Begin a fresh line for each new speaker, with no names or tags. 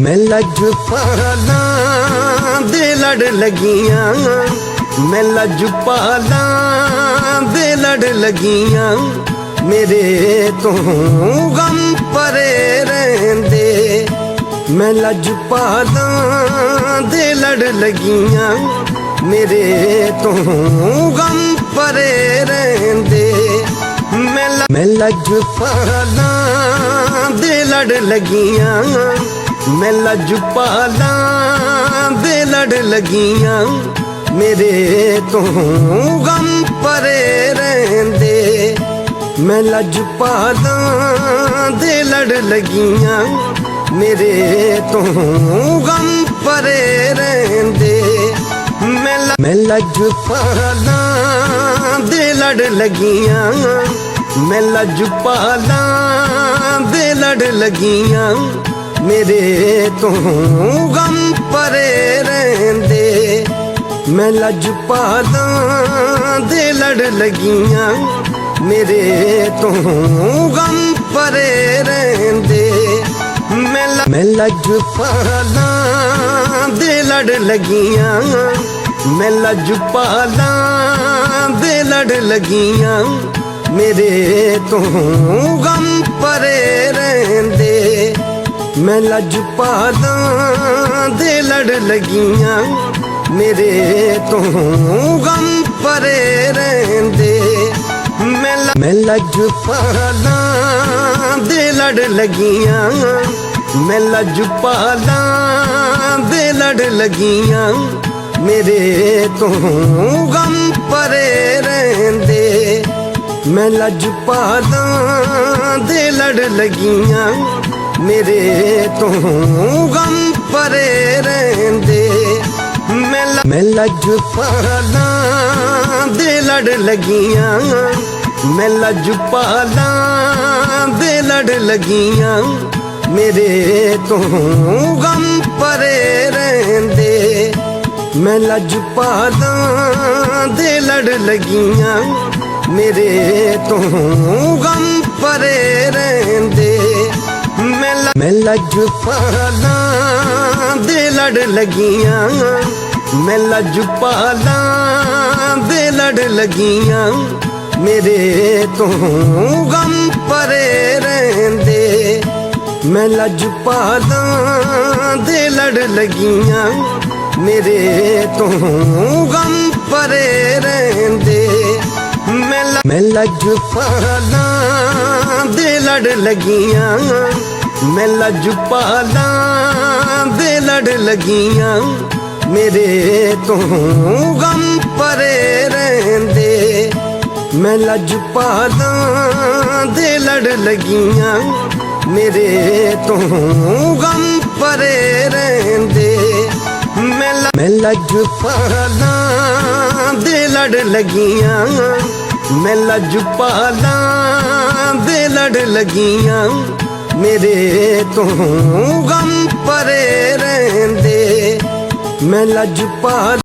मैं लजपाला दे लड़ लगियां, मैं लजपाला दे लड़ लगियां, मेरे तो गम परे रहंदे। मैं लजपाला दे लड़ लगियां, मेरे तो गम परे रहंदे। मैं लजपाला दे लड़ लगियां, मैं लजपाला दे लड़ लगियां, मेरे तो गम परे रहंदे। मैं लजपाला दे लड़ लगियां, मेरे तो गम परे रहंदे। मैं लजपाला दे लड़ लगियां, मैं लजपाला दे लड़ लगियां, मेरे तो गम परे रहंदे। मैं लजपाला दे लड़ लगियां, मेरे तो गम परे रहंदे। मैं लजपाला दे लड़ लगियां, मैं लजपाला दे लड़ लगियां, मेरे तो गम परे रहंदे। मैं लजपाला दे लड़ लगियां, मेरे तो गम परे रहंदे। मैं लजपाला दे लड़ लगियां, मैं लजपाला दे लड़ लगियां, मेरे तो गम परे रहंदे। मैं लजपाला दे लड़ लगियां, मेरे तो गम परे रहंदे। मैं लजपाला दे लड़ लगियां, मैं लजपाला दे लड़ लगियां, मेरे तो गम परे रहंदे। मैं लजपाला दे लड़ लगियां, मेरे तो गम परे रहंदे। मैं लजपाला दे लड़ लगियां, मैं लजपाला दे लड़ लगियां, मेरे तो गम परे रहंदे। मैं लजपाला दे लड़ लगियां, मेरे तो गम परे रहंदे। मैं लजपाला दे लड़ लगियां, मैं लजपाला दे लड़ लगियां, मेरे तो गम परे रहंदे। मैं लजपाला दे लड़ लगियां, मेरे तो गम परे रहंदे। मैं लजपाला दे लड़ लगियां, मैं लजपाला दे लड़ लगियां, मेरे तो गम परे रहंदे। मैं लजपाला